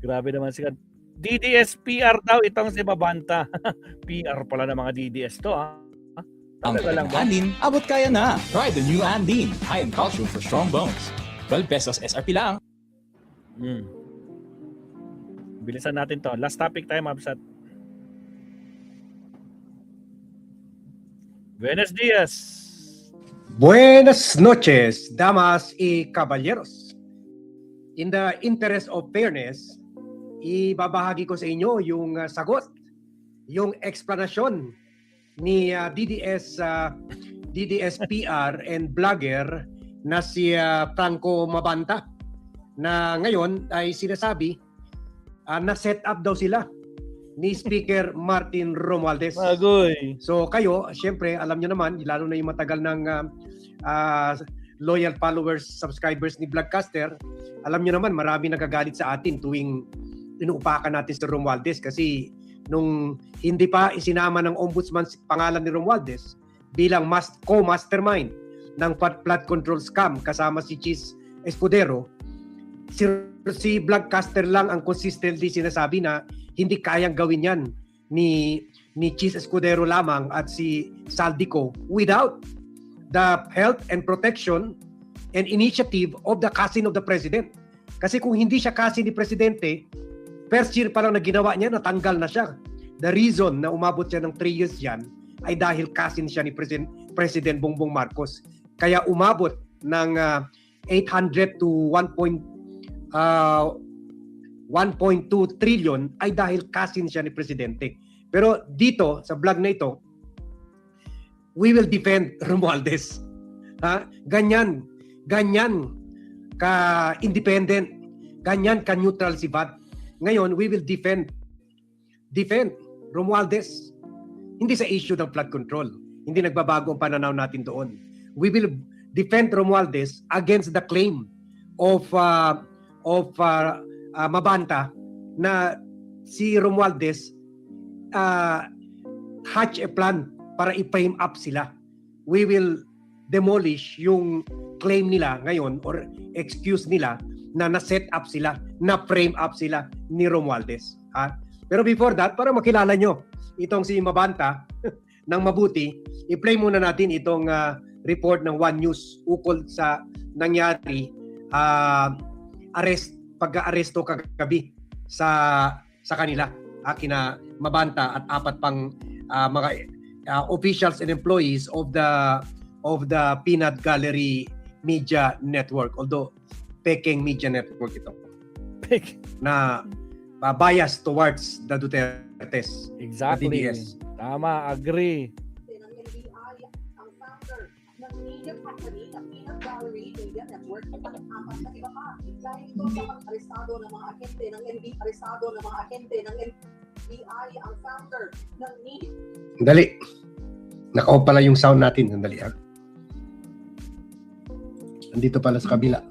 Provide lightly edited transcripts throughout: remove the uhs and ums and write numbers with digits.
Grabe naman si DDS PR daw itong si Mabanta. PR pala ng mga DDS to, ha? Ang Talaga lang ba? Andin, abot kaya na. Try the new Andin, high in calcium for strong bones. 12 pesos SRP lang. Bilisan natin to. Last topic tayo, Mabsat. Buenos dias. Buenas noches, damas y caballeros. In the interest of fairness, ibabahagi ko sa inyo yung sagot, yung explanation ni DDS PR and vlogger na si Franco Mabanta, na ngayon ay sinasabi na set up daw sila ni Speaker Martin Romualdez. Magoy. So kayo, syempre, alam nyo naman, lalo na yung matagal ng loyal followers, subscribers ni Vlogcaster, alam nyo naman, marami nagagalit sa atin tuwing inuupakan natin si Romualdez kasi nung hindi pa isinama ng ombudsman pangalan ni Romualdez bilang co-mastermind ng flood control scam kasama si Cheese Escudero, si Vlogcaster lang ang consistently sinasabi na hindi kayang gawin yan ni Cheese Escudero lamang at si Saldico without the health and protection and initiative of the cousin of the president. Kasi kung hindi siya cousin ni presidente, first year pa lang na ginawa niya, natanggal na siya. The reason na umabot siya ng 3 years yan ay dahil cousin siya ni President Bongbong Marcos. Kaya umabot ng 800 to 1.2 trillion ay dahil cousin siya ni Presidente. Pero dito, sa vlog na ito, we will defend Romualdez. Ha? Ganyan ka-independent, ganyan ka-neutral si Bad. Ngayon, we will defend Romualdez. Hindi sa issue ng flood control. Hindi nagbabago ang pananaw natin doon. We will defend Romualdez against the claim of Mabanta na si Romualdez hatch a plan para i-frame up sila. We will demolish yung claim nila ngayon or excuse nila na na-set up sila, na-frame up sila ni Romualdez. Ha? Pero before that, para makilala nyo itong si Mabanta ng mabuti, i-play muna natin itong report ng One News ukol sa nangyari pagka-aresto kagabi sa kanila, kina Mabanta at 4 pang mga officials and employees of the Peanut Gallery Media Network, although Peking Media Network ito. Na bias towards the Dutertes. Exactly. The DDS. Tama, agree. Ang founder ng media company na Peanut Gallery Media Network at ang 4 na iba pa. Dahil ito sa pag-arestado ng mga ahente ng NBI, ang founder ng media. Dali. Naka-off pala yung sound natin. Sandali. Andito pala sa kabila.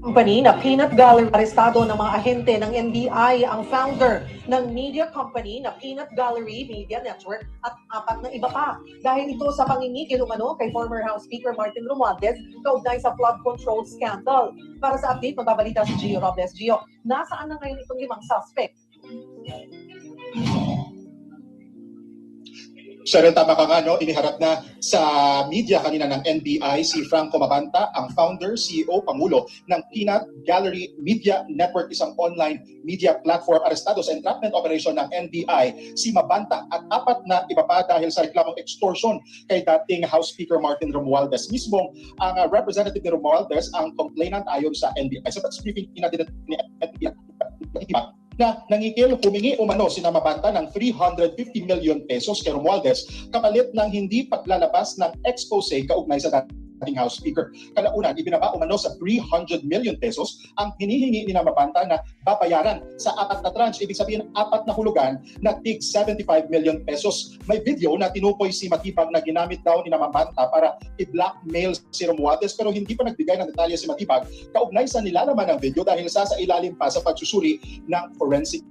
Company na Peanut Gallery, arestado ng mga ahente ng NBI ang founder ng media company na Peanut Gallery Media Network at 4 na iba pa. Dahil ito sa pangingikil umano kay former House Speaker Martin Romualdez kaugnay sa flood control scandal. Para sa update, magbabalita si Gio Robles. Gio, nasaan na ngayon itong 5 suspect? Siya rin tama ka nga, no? Iniharap na sa media kanina ng NBI si Franco Mabanta, ang founder, CEO, Pangulo ng Peanut Gallery Media Network, isang online media platform. Arestado sa entrapment operation ng NBI si Mabanta at 4 na iba pa dahil sa reklamong extortion kay dating House Speaker Martin Romualdez. Mismong ang representative ni Romualdez ang complainant ayon sa NBI. Sa briefing natin ni NBI na nangikil humingi umano si Mabanta ng 350 million pesos kay Romualdez kapalit ng hindi paglalabas ng expose kaugnay sa dating House Speaker. Kalaunan, ibinaba umano sa 300 million pesos ang hinihingi ni Mabanta na babayaran sa 4 na tranche, ibig sabihin 4 na hulugan na tig 75 million pesos. May video na tinukoy si Matibag na ginamit daw ni Mabanta para i-blackmail si Romualdez pero hindi pa nagbigay ng detalye si Matibag kaugnay sa nilalaman ng video dahil sa ilalim pa sa pagsusuri ng forensic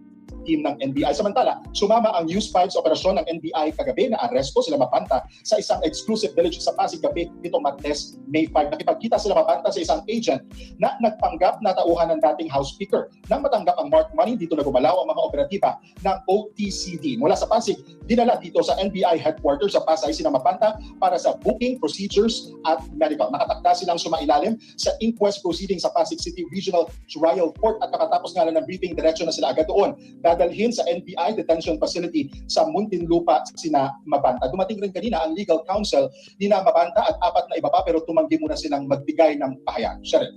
team ng NBI. Samantala, sumama ang News 5 sa operasyon ng NBI kagabi na aresto sila Mabanta sa isang exclusive village sa Pasig gabi nitong Martes, May 5. Nakipagkita sila Mabanta sa isang agent na nagpanggap na tauhan ng dating House Speaker. Nang matanggap ang marked money, dito na gumalaw ang mga operatiba ng OTCD. Mula sa Pasig, dinala dito sa NBI headquarters sa Pasay sina Mabanta para sa booking, procedures at medical. Nakatakda silang sumailalim sa inquest proceeding sa Pasig City Regional Trial Court at kakatapos nga lang ng briefing, diretso na sila agad doon. Dadalhin sa NBI detention facility sa Muntinlupa sina Mabanta. Dumating rin kanina ang legal counsel ni na Mabanta at 4 na iba pa pero tumanggi muna silang magbigay ng pahayag. Sharon.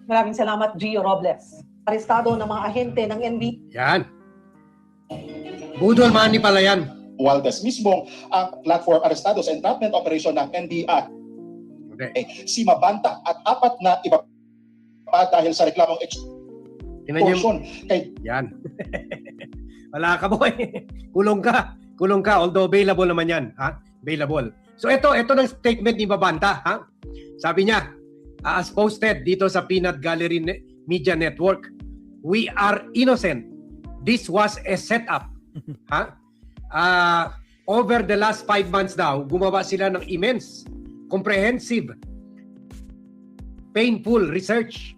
Maraming salamat, Gio Robles. Arestado ng mga ahente ng NBI. Yan. Budol money pala yan. Waldes mismo ang platform arestado sa entrapment operation ng NBI. Okay. Si Mabanta at 4 na iba pa dahil sa reklamong Tingnan niyo. extortion kay Yan. Wala ka, boy. Kulong ka. Kulong ka. Although available naman yan. Ha? Available. So ito ng statement ni Mabanta. Ha? Sabi niya, as posted dito sa Peanut Gallery Media Network, we are innocent. This was a setup. Ha? Over the last 5 months daw, gumawa sila ng immense, comprehensive, painful research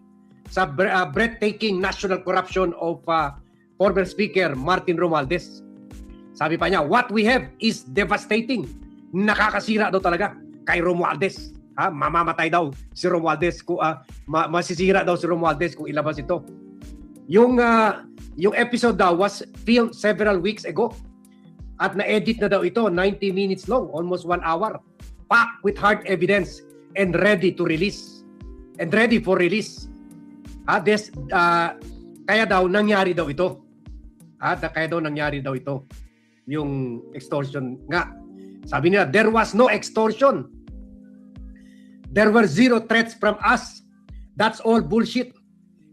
sa breathtaking national corruption of former Speaker Martin Romualdez. Sabi pa niya, what we have is devastating. Nakakasira daw talaga kay Romualdez. Ha? Mamamatay daw si Romualdez, masisira daw si Romualdez kung ilabas ito. Yung episode daw was filmed several weeks ago at na-edit na daw ito, 90 minutes long, almost 1 hour, packed with hard evidence and ready to release and ready for release. Kaya daw nangyari daw ito. Kaya daw nangyari daw ito yung extortion nga. Sabi nila, there was no extortion. There were 0 threats from us. That's all bullshit.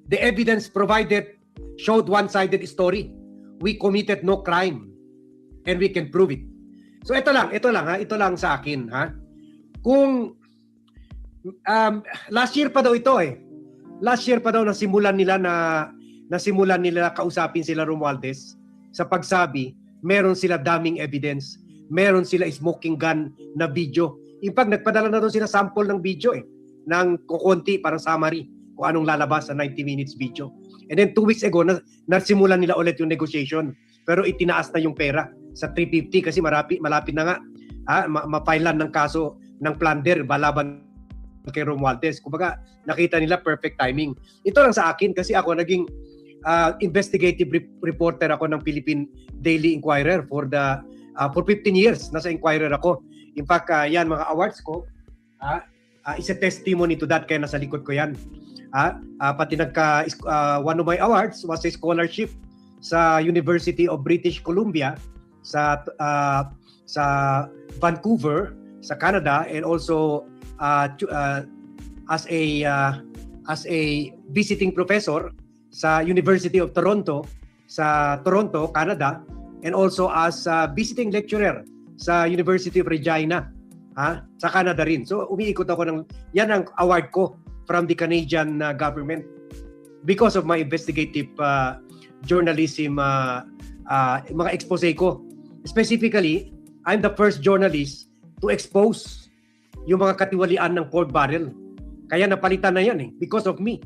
The evidence provided showed one-sided story. We committed no crime and we can prove it. So ito lang sa akin, ha. Kung last year pa daw ito Last year pa daw nasimulan nila kausapin sila Romualdez sa pagsabi, meron sila daming evidence, meron sila smoking gun na video. In fact, nagpadala na doon sila sample ng video ng kukunti, parang summary kung anong lalabas sa 90 minutes video. And then 2 weeks ago, nasimulan nila ulit yung negotiation. Pero itinaas na yung pera sa 350 kasi malapit na nga mapailan ng kaso ng plunder balaban kay Romualdez. Kumbaga, nakita nila perfect timing. Ito lang sa akin kasi ako naging investigative reporter ako ng Philippine Daily Inquirer for 15 years. Nasa Inquirer ako. In fact, yan mga awards ko, is a testimony to that, kaya nasa likod ko yan. Pati one of my awards was a scholarship sa University of British Columbia sa Vancouver, sa Canada, and also as a visiting professor sa University of Toronto, sa Toronto, Canada, and also as a visiting lecturer sa University of Regina, sa Canada rin. So umiikot ako yan ang award ko from the Canadian government because of my investigative journalism, mga expose ko. Specifically, I'm the first journalist to expose yung mga katiwalian ng pork barrel. Kaya napalitan na yan because of me.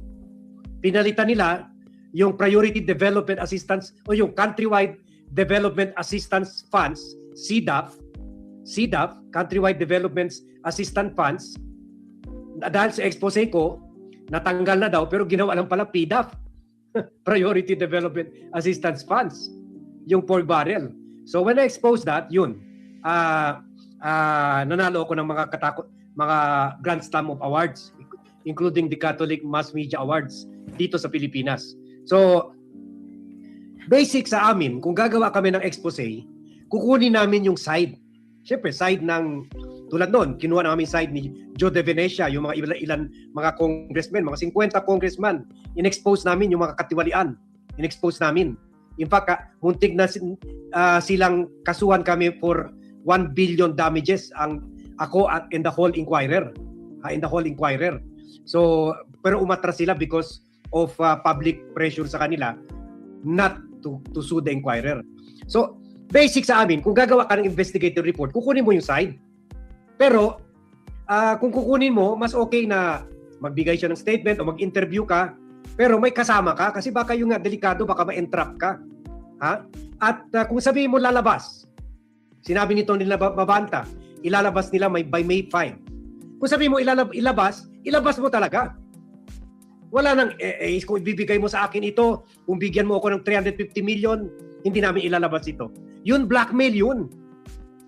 Pinalitan nila yung Priority Development Assistance o yung Countrywide Development Assistance Funds, CDAF, Countrywide Development Assistance Funds, dahil sa expose ko, natanggal na daw pero ginawa lang pala PDAF, Priority Development Assistance Funds, yung pork barrel. So when I exposed that, yun, nanalo ako ng mga Grand Slam of Awards, including the Catholic Mass Media Awards dito sa Pilipinas. So, basic sa amin, kung gagawa kami ng expose, kukunin namin yung side. Siyempre, side ng, tulad noon, kinuha namin side ni Joe De Venecia, yung mga ilan mga congressmen, mga 50 congressman, in-expose namin yung mga katiwalian. In-expose namin. In fact, muntik na silang kasuhan kami for 1 billion damages ako at in the whole Inquirer. So, pero umatras sila because of public pressure sa kanila not to sue the Inquirer. So, basic sa amin, kung gagawa ka ng investigative report, kukunin mo yung side. Pero, kung kukunin mo, mas okay na magbigay siya ng statement o mag-interview ka, pero may kasama ka kasi baka yung delikado, baka ma-entrap ka. Ha? At kung sabihin mo lalabas, sinabi nito nila Mabanta, ilalabas nila by May 5. Kung sabihin mo ilabas mo talaga. Wala nang, kung ibibigay mo sa akin ito, kung bigyan mo ako ng 350 million, hindi namin ilalabas ito. Yun, blackmail yun.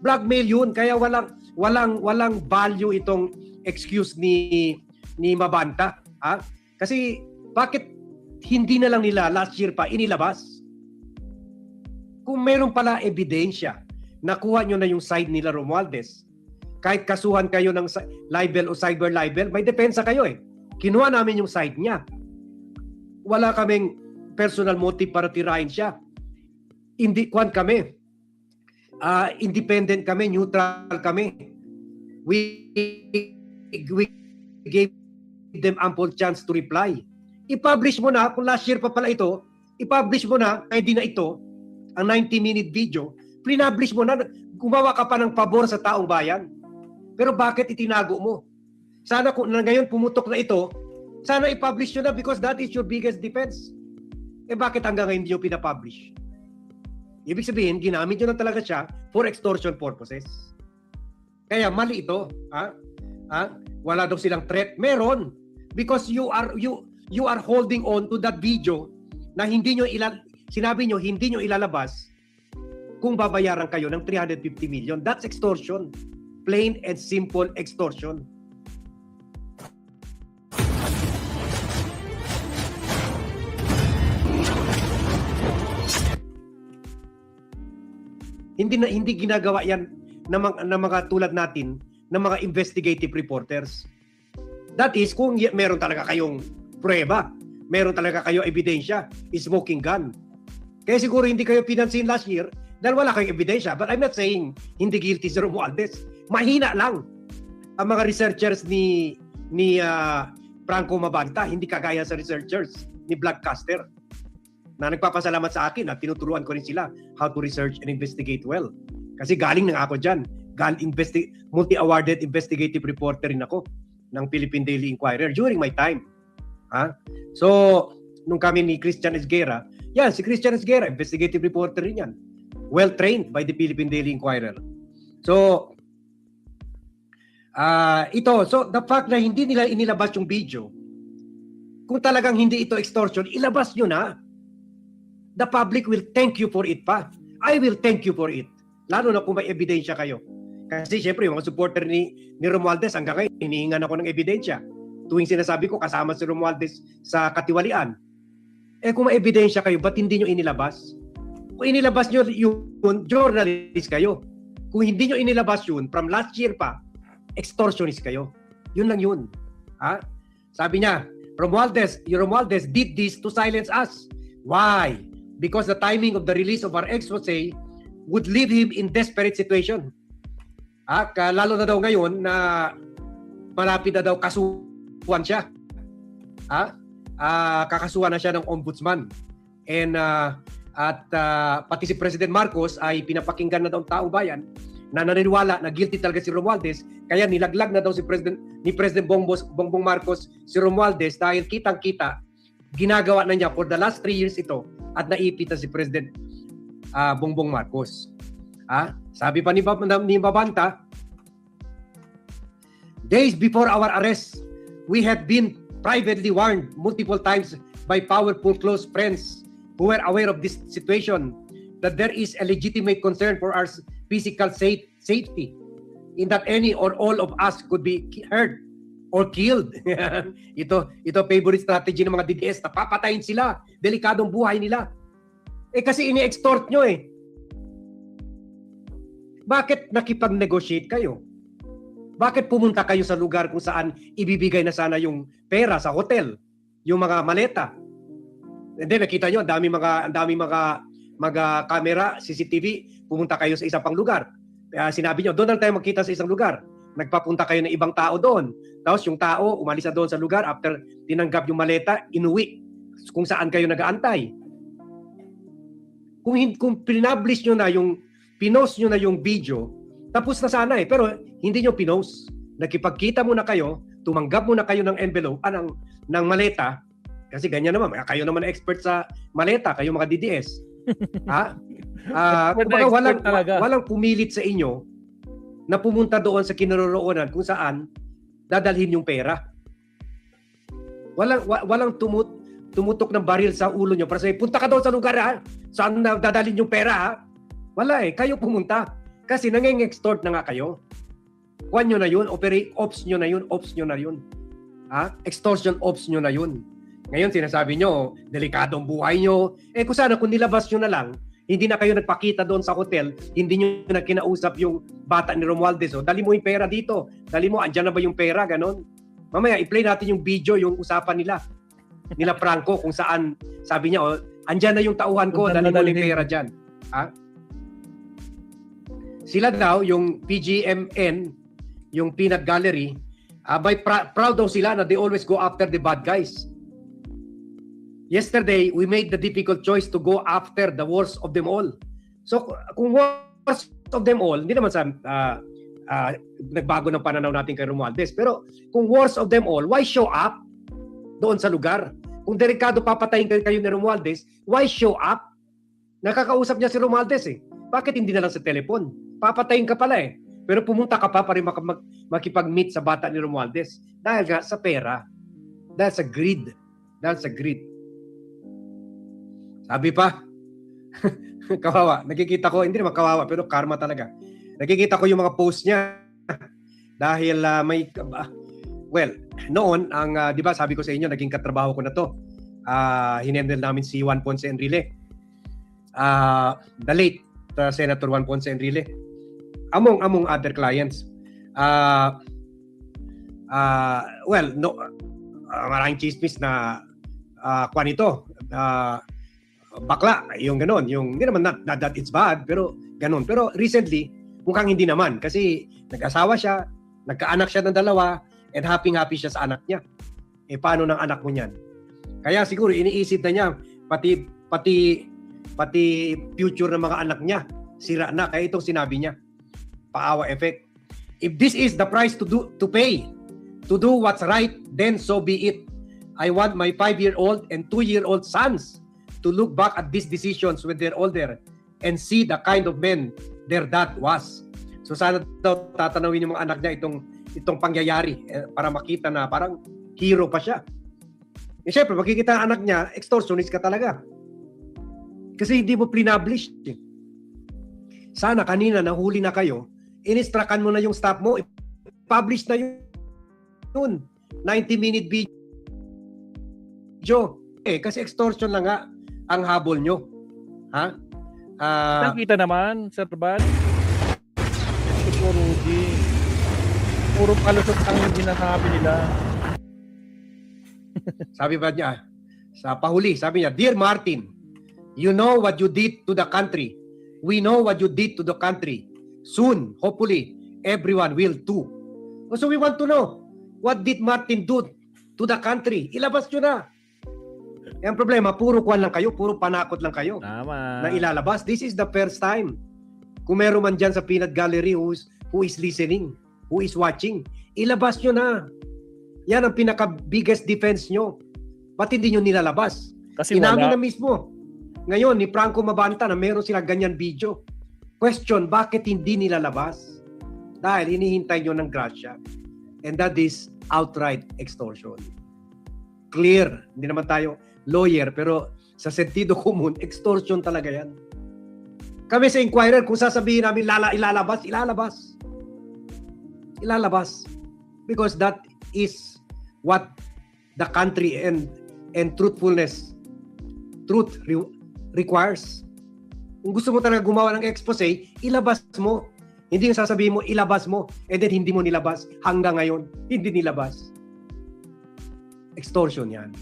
Blackmail yun. Kaya walang value itong excuse ni Mabanta. Ha? Kasi, bakit hindi na lang nila last year pa inilabas? Kung meron pala ebidensya, nakuha nyo na yung side nila Romualdez, kahit kasuhan kayo ng libel o cyber libel, may depensa kayo eh. Kinuha namin yung side niya. Wala kaming personal motive para tirahin siya. Kami. Independent kami, neutral kami. We gave them ample chance to reply. I-publish mo na, kung last year pa pala ito, i-publish mo na, pwede na ito, ang 90-minute video, pinablish mo na, gumawa ka pa ng pabor sa taong bayan. Pero bakit itinago mo? Sana kung ngayon pumutok na ito, sana i-publish nyo na because that is your biggest defense. Bakit hanggang ngayon hindi nyo pinapublish? Ibig sabihin, ginamit nyo na talaga siya for extortion purposes. Kaya mali ito. Wala daw silang threat. Meron. Because you are holding on to that video na sinabi nyo hindi nyo ilalabas kung babayaran kayo ng 350 million. That's extortion. Plain and simple extortion. Hindi ginagawa yan ng mga tulad natin, ng mga investigative reporters. That is, kung meron talaga kayong prueba, meron talaga kayo ebidensya, smoking gun. Kaya siguro hindi kayo pinansin last year dahil wala kayong ebidensya. But I'm not saying hindi guilty si Romualdez. Mahina lang ang mga researchers ni Franco Mabanta, hindi kagaya sa researchers ni Blackcaster na nagpapasalamat sa akin at tinuturuan ko rin sila how to research and investigate well. Kasi galing na ako dyan. Multi-awarded investigative reporter rin ako ng Philippine Daily Inquirer during my time. So, nung kami ni Christian Esguerra, si Christian Esguerra, investigative reporter rin yan. Well-trained by the Philippine Daily Inquirer. So, so the fact na hindi nila inilabas yung video, kung talagang hindi ito extortion, ilabas nyo na. The public will thank you for it pa. I will thank you for it. Lalo na kung may ebidensya kayo. Kasi syempre, yung mga supporter ni Romualdez, hanggang ngayon, hinihingan ako ng ebidensya. Tuwing sinasabi ko, kasama si Romualdez sa katiwalian. Kung may ebidensya kayo, ba't hindi nyo inilabas? Kung inilabas nyo yun, journalist kayo. Kung hindi nyo inilabas yun, from last year pa, extortionist kayo. Yun lang yun. Sabi niya, Romualdez did this to silence us. Why? Because the timing of the release of our expose would leave him in desperate situation. Lalo na daw ngayon na malapit na daw kasuhan siya. Kakasuhan na siya ng ombudsman. And pati si President Marcos ay pinapakinggan na daw ang taong bayan na naniniwala na guilty talaga si Romualdez, kaya nilaglag na daw si President Bongbong Marcos si Romualdez dahil kitang-kita ginagawa na niya for the last 3 years ito at naipit na si President Bongbong Marcos. Sabi pa ni Mabanta, days before our arrest, we had been privately warned multiple times by powerful close friends who were aware of this situation that there is a legitimate concern for our physical safety in that any or all of us could be hurt or killed. ito favorite strategy ng mga DDS na papatayin sila, delikadong buhay nila. Kasi ini-extort nyo Bakit nakipag-negotiate kayo? Bakit pumunta kayo sa lugar kung saan ibibigay na sana yung pera sa hotel, yung mga maleta? Hindi, nakita nyo, ang dami mga mag-camera, CCTV, pumunta kayo sa isang pang lugar. Sinabi nyo, doon lang tayo magkita sa isang lugar. Nagpapunta kayo ng ibang tao doon. Tapos yung tao, umalis na doon sa lugar, after tinanggap yung maleta, inuwi kung saan kayo nag-aantay. Kung pinablish nyo na pinost nyo na yung video, tapos na sana pero hindi nyo pinost. Nakipagkita muna kayo, tumanggap muna kayo ng envelope, ng maleta, kasi ganyan naman, kayo naman expert sa maleta, kayo mga DDS. Kumbaga, walang pumilit sa inyo na pumunta doon sa kinaroroonan kung saan dadalhin yung pera. Walang tumutok ng baril sa ulo nyo para sabihin, punta ka doon sa lugar saan dadalhin yung pera Wala kayo pumunta. Kasi nangeng-extort na nga kayo. Kuwan nyo na yun, ops nyo na yun. Extortion ops nyo na yun. Ngayon sinasabi nyo, delikadong buhay nyo. Kung sana, kung nilabas nyo na lang, hindi na kayo nagpakita doon sa hotel, hindi nyo na kinausap yung bata ni Romualdez. Dali mo yung pera dito. Dali mo, andyan na ba yung pera? Ganon. Mamaya, i-play natin yung video, yung usapan nila Franco, kung saan, sabi niya, andyan na yung tauhan ko, dali mo yung pera dyan. Sila daw, yung PGMN, yung Peanut Gallery, proud daw sila na they always go after the bad guys. Yesterday, we made the difficult choice to go after the worst of them all. So, kung worst of them all, hindi naman sa nagbago ng pananaw natin kay Romualdez, pero kung worst of them all, why show up doon sa lugar? Kung delikado papatayin kayo ni Romualdez, why show up? Nakakausap niya si Romualdez Bakit hindi na lang sa telepon? Papatayin ka pala Pero pumunta ka pa para makipag-meet sa bata ni Romualdez. Dahil nga sa pera. Dahil sa greed. Sabi pa, kawawa. Nakikita ko, hindi naman kawawa, pero karma talaga. Nakikita ko yung mga post niya. Dahil noon, di ba sabi ko sa inyo, naging katrabaho ko na to. Hinendel namin si Juan Ponce Enrile. The late Senator Juan Ponce Enrile. Among other clients. Maraming chismis na kwan ito. Bakla, yung ganon. Hindi naman not that it's bad, pero ganon. Pero recently, mukhang hindi naman. Kasi nag-asawa siya, nagkaanak siya ng 2, and happy siya sa anak niya. Paano ng anak mo niyan? Kaya siguro iniisip na niya, pati future ng mga anak niya, sira na. Kaya itong sinabi niya, paawa effect. If this is the price to pay, to do what's right, then so be it. I want my 5-year-old and 2-year-old sons to look back at these decisions when they're older and see the kind of men their dad was. So sana daw tatanawin yung mga anak niya itong pangyayari para makita na parang hero pa siya. Siyempre, makikita ang anak niya, extortionist ka talaga. Kasi hindi mo plinablish. Sana kanina nahuli na kayo, inistrakan mo na yung staff mo, publish na yun. 90-minute video. Kasi extortion lang nga ang habol nyo. Nakita naman, Sir Bad. Puro palusot ang ginasabi nila. Sabi ba niya, sa pahuli, sabi niya, Dear Martin, you know what you did to the country. We know what you did to the country. Soon, hopefully, everyone will too. So we want to know, what did Martin do to the country? Ilabas nyo na. Ang problema, puro kwan lang kayo, puro panakot lang kayo. Tama. Na ilalabas. This is the first time. Kung meron man dyan sa Peanut Gallery who is listening, who is watching, ilabas nyo na. Yan ang pinaka-biggest defense nyo. Ba't hindi nyo nilalabas? Kasi inamin wala. na mismo. Ngayon, ni Franco Mabanta na meron sila ganyan video. Question, bakit hindi nilalabas? Dahil hinihintay nyo ng grasya. And that is outright extortion. Clear. Hindi naman tayo lawyer, pero sa sentido común, extortion talaga yan. Kami sa Inquirer, kung sasabihin namin ilalabas. Because that is what the country and truth requires. Kung gusto mo talaga gumawa ng expose, ilabas mo. Hindi yung sasabihin mo, ilabas mo, and then hindi mo nilabas. Hanggang ngayon, hindi nilabas. Extortion yan.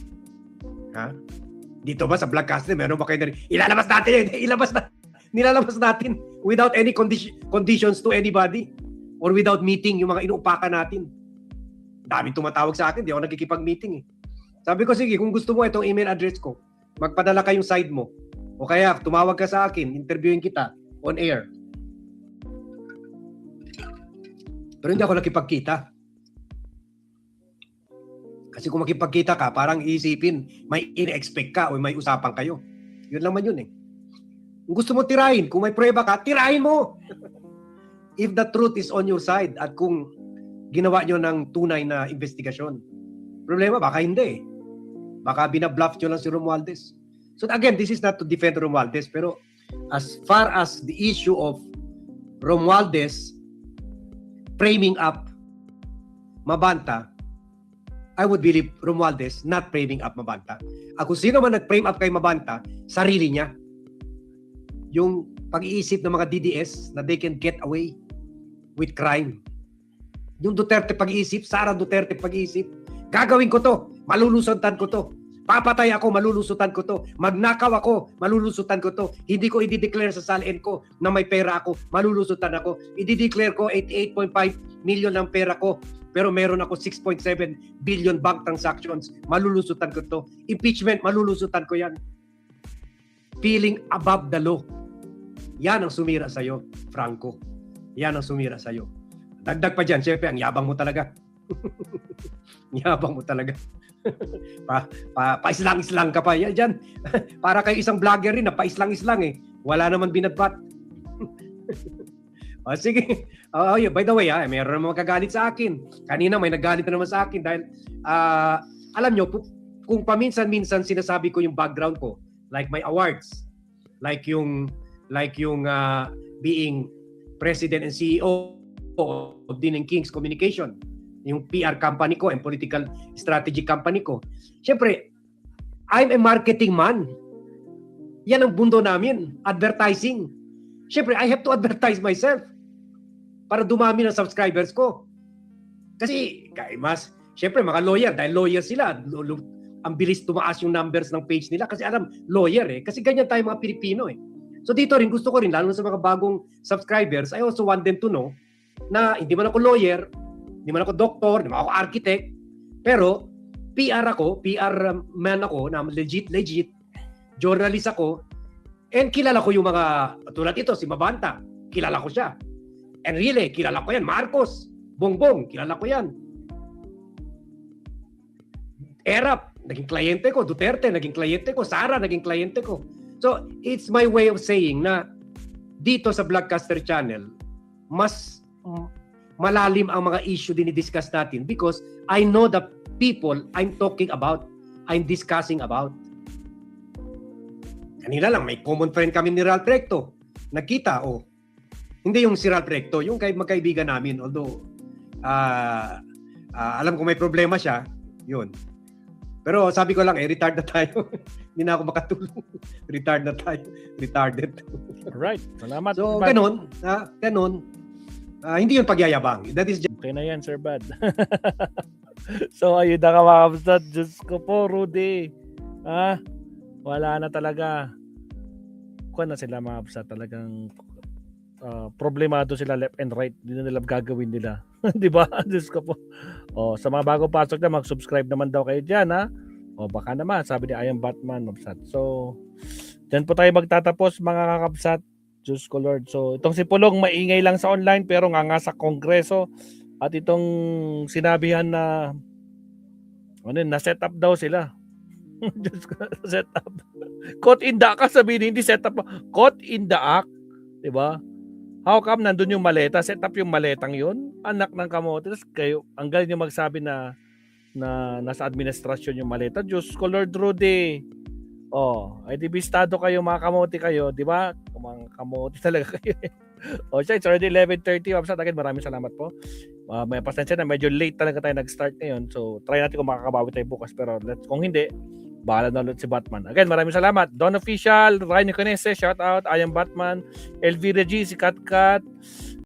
Dito ba sa Blackcaster, meron ba kayo na ilalabas natin yun? Nilalabas natin without any conditions to anybody or without meeting yung mga inuupakan natin. Daming tumatawag sa akin, di ako nagkikipag-meeting eh. Sabi ko, sige, kung gusto mo itong email address ko, magpadala kayong side mo. O kaya, tumawag ka sa akin, interviewin kita on air. Pero hindi ako nakipagkita. Kasi kung makipagkita ka, parang iisipin, may in-expect ka o may usapan kayo. Yun lang man yun eh. Kung gusto mo tirahin, kung may prueba ka, tirahin mo! If the truth is on your side at kung ginawa nyo ng tunay na investigasyon. Problema, baka hindi eh. Baka binabluff nyo lang si Romualdez. So again, this is not to defend Romualdez, pero as far as the issue of Romualdez framing up Mabanta, I would believe Romualdez not framing up Mabanta. Kung sino man nag-frame up kay Mabanta, sarili niya. Yung pag-iisip ng mga DDS na they can get away with crime. Yung Duterte pag-iisip, Sara Duterte pag-iisip, gagawin ko to, malulusutan ko to. Papatay ako, malulusutan ko to. Magnakaw ako, malulusutan ko to. Hindi ko i-declare sa salin ko na may pera ako, malulusutan ako. I-declare ko 88.5 million ng pera ko, pero meron ako 6.7 billion bank transactions, malulusutan ko to. Impeachment, malulusutan ko yan. Feeling above the law. Yan ang sumira sa'yo, Franco. Yan ang sumira sa'yo. Dagdag pa dyan, syempre, ang yabang mo talaga. Yabang mo talaga. Pa-islang-islang ka pa. Yan, dyan. Para kayo isang vlogger rin na pa-islang-islang eh. Wala naman binatbat. Sige. By the way, mayroon naman magagalit sa akin. Kanina may nagalit na naman sa akin dahil alam nyo, kung paminsan-minsan sinasabi ko yung background ko, like my awards, like yung being president and CEO of Dean & King's Communication, yung PR company ko and political strategy company ko. Siyempre, I'm a marketing man. Yan ang bundo namin, advertising. Siyempre, I have to advertise myself para dumami ng subscribers ko. Kasi, siyempre, mga lawyer, dahil lawyer sila, ang bilis tumaas yung numbers ng page nila kasi alam, lawyer eh. Kasi ganyan tayo mga Pilipino eh. So dito rin, gusto ko rin, lalo na sa mga bagong subscribers, I also want them to know na hindi man ako lawyer, hindi man ako doktor, hindi man ako architect, pero PR man ako, na legit, journalist ako, and kilala ko yung mga, tulad ito, si Mabanta, kilala ko siya. Enrile, kilala ko yan. Marcos, Bongbong, kilala ko yan. Erap, naging kliyente ko. Duterte, naging kliyente ko. Sara, naging kliyente ko. So, it's my way of saying na dito sa Blackcaster Channel, mas malalim ang mga issue din i-discuss natin because I know the people I'm talking about, I'm discussing about. Kanina lang, may common friend kami ni Ralph Recto. Nagkita, hindi yung si Ralph Recto, yung magkaibigan namin. Although, alam ko may problema siya, yun. Pero sabi ko lang, retard na tayo. Hindi na ako makatulong. Retard na tayo. Retarded. Right. Salamat. So, ganun. Hindi yun pagyayabang. That is just... Okay na yan, Sir Bad. So, ayun na ka mga kapsat. Diyos ko po, Rudy. Wala na talaga. Kuha na sila mga kapsat. Talagang problemado sila left and right. Hindi na nila gagawin nila. Di ba? Diyos ko po. Sa mga bagong pasok na, mag-subscribe naman daw kayo dyan, ha? Baka naman, sabi ni I am Batman, kapsat. So, dyan po tayo magtatapos, mga kakapsat. Diyos ko, Lord. So, itong si Pulong, maingay lang sa online, pero nga sa Kongreso. At itong sinabihan na, na-set up daw sila. Diyos ko, set up. Caught in the act, sabihin, hindi set up. Caught in the act. Diba? How come nandun yung maleta? Set up yung maletang yun? Anak ng kamote. Tapos kayo, ang galing yung magsabi na nasa administrasyon yung maleta. Diyos ko, Lord Rudy. Ay di bistado kayo, mga kamote kayo. Di ba? Mga kamote talaga kayo. Siya, it's already 11:30. Wabsat again, maraming salamat po. May pasensya na, medyo late talaga tayo nag-start ngayon. So, try natin kung makakabawi tayo bukas. Pero kung hindi, bahala na ulit si Batman. Again, maraming salamat. Don Official, Ryan Conese, shout out. I am Batman. Elvira G, si Kat,